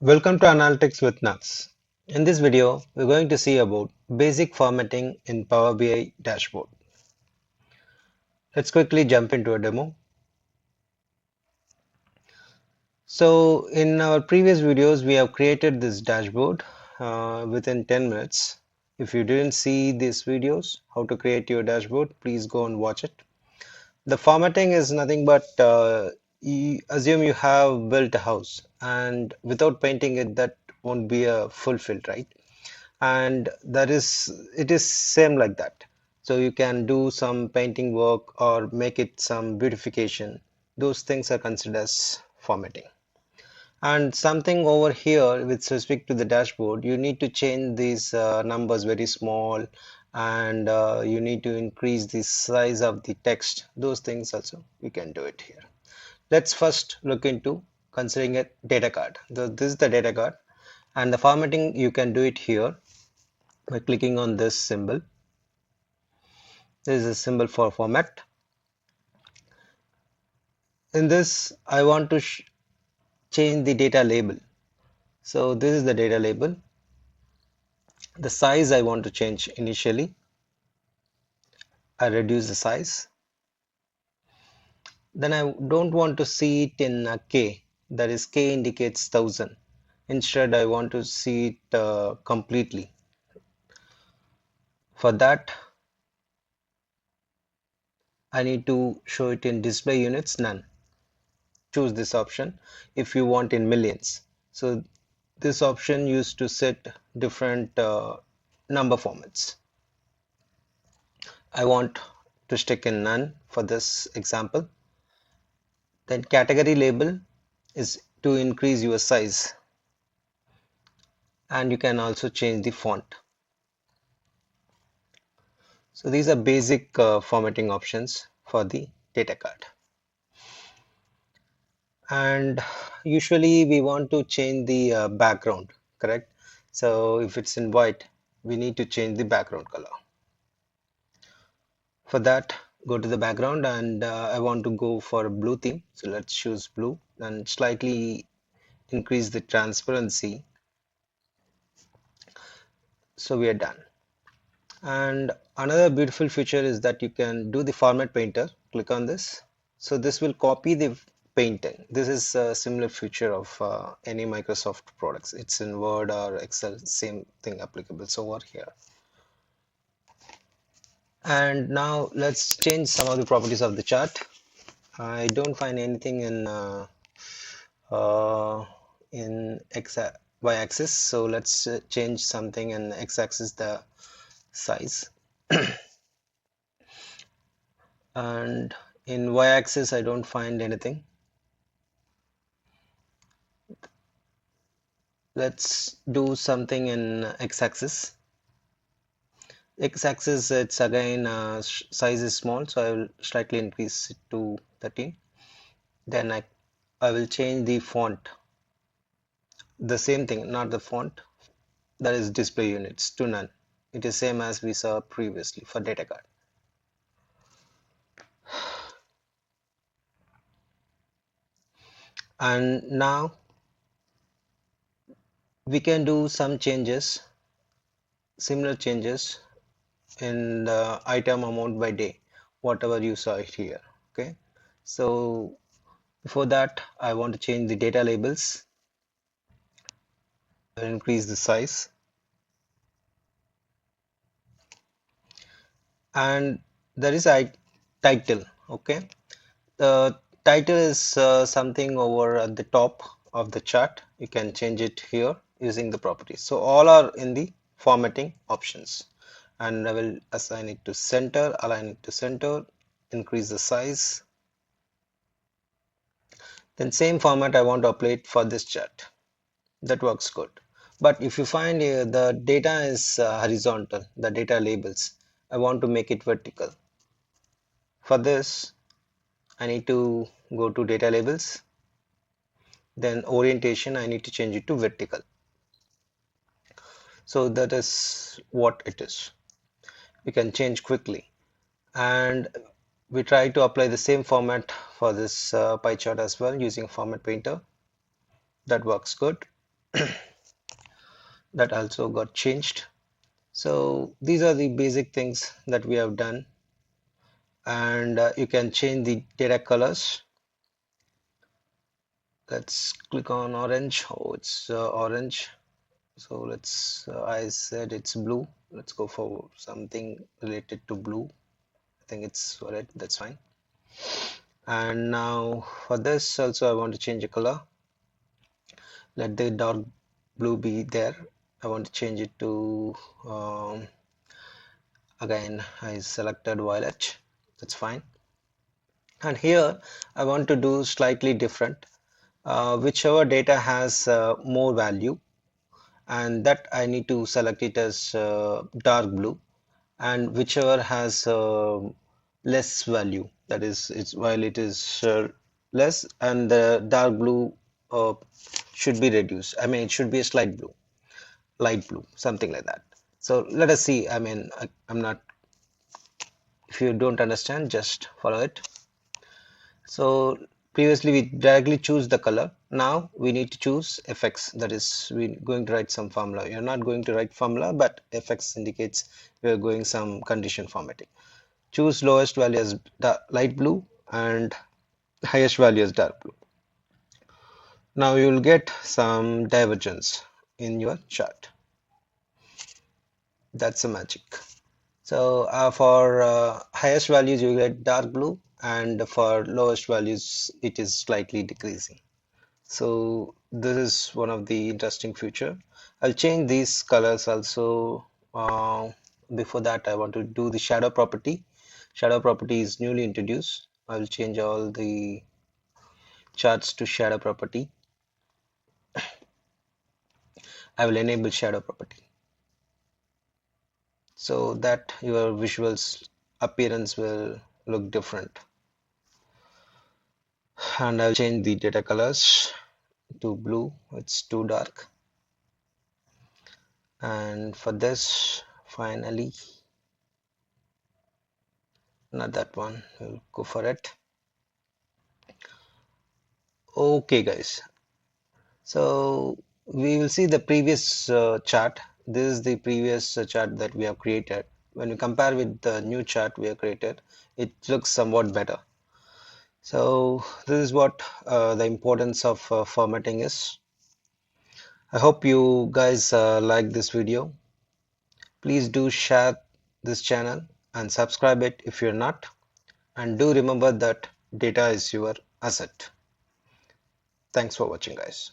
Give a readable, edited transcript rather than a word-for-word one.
Welcome to Analytics with Nags. In this video, we're going to see about basic formatting in Power BI dashboard. Let's quickly jump into a demo. So in our previous videos, we have created this dashboard within 10 minutes. If you didn't see these videos, how to create your dashboard, please go and watch it. The formatting is nothing but assume you have built a house and without painting it, that won't be a fulfilled, right? And that is it is same like that, so you can do some painting work or make it some beautification. Those things are considered as formatting. And something over here with specific to the dashboard, you need to change these numbers very small, and you need to increase the size of the text. Those things also you can do it here. Let's first look into considering a data card. This is the data card, and the formatting you can do it here by clicking on this symbol. This is a symbol for format. In this, I want to change the data label. So this is the data label. The size I want to change initially. I reduce the size. Then I don't want to see it in K. That is, K indicates 1000. Instead, I want to see it completely. For that, I need to show it in display units, none. Choose this option if you want in millions. So this option used to set different number formats. I want to stick in none for this example. Then category label is to increase your size, and you can also change the font. So these are basic formatting options for the data card. And usually we want to change the background, correct? So if it's in white, we need to change the background color. For that, go to the background, and I want to go for a blue theme. So let's choose blue and slightly increase the transparency. So we are done. And another beautiful feature is that you can do the format painter. Click on this. So this will copy the painting. This is a similar feature of any Microsoft products. It's in Word or Excel, same thing applicable. So over here. And now let's change some of the properties of the chart. I don't find anything uh, in y-axis, so let's change something in x-axis, the size. And in y-axis I don't find anything. Let's do something in x-axis. X-axis, it's again size is small, so I will slightly increase it to 13. Then I will change the font, the same thing, not the font, that is display units, to none. It is same as we saw previously for data card. And now we can do some changes, similar changes in the item amount by day, whatever you saw it here. Okay, so before that, I want to change the data labels. I'll increase the size, and there is a title. Okay, the title is something over at the top of the chart. You can change it here using the properties. So all are in the formatting options, and I will assign it to center, align it to center, increase the size. Then same format I want to apply it for this chart. That works good. But if you find the data is horizontal, the data labels, I want to make it vertical. For this, I need to go to data labels. Then orientation, I need to change it to vertical. So that is what it is. We can change quickly. And we try to apply the same format for this pie chart as well using format painter. That works good. That also got changed. So these are the basic things that we have done, and you can change the data colors. Let's click on orange. Oh, it's orange. So I said it's blue. Let's go for something related to blue. I think it's red. That's fine. And now for this also I want to change the color. Let the dark blue be there. I want to change it to again I selected violet. That's fine. And here I want to do slightly different. Whichever data has more value, and that I need to select it as dark blue, and whichever has less value, that is it's while it is less, and the dark blue uh, should be reduced. I mean it should be a slight blue, light blue, something like that. So let us see. I mean I'm not, if you don't understand, just follow it. So previously we directly choose the color. Now we need to choose fx, that is we're going to write some formula. You're not going to write formula, but fx indicates we're going some condition formatting. Choose lowest value as light blue and highest value as dark blue. Now you will get some divergence in your chart. That's the magic. So for highest values you get dark blue, and for lowest values it is slightly decreasing. So this is one of the interesting feature. I'll change these colors also. Before that I want to do the shadow property. Shadow property is newly introduced. I'll change all the charts to shadow property. I will enable shadow property so that your visuals appearance will look different. And I'll change the data colors to blue, it's too dark. And for this, finally, not that one, we'll go for it. Okay guys, so we will see the previous chart. This is the previous chart that we have created. When we compare with the new chart we have created, it looks somewhat better. So this is what the importance of formatting is. I hope you guys like this video. Please do share this channel and subscribe it if you're not. And do remember that data is your asset. Thanks for watching guys.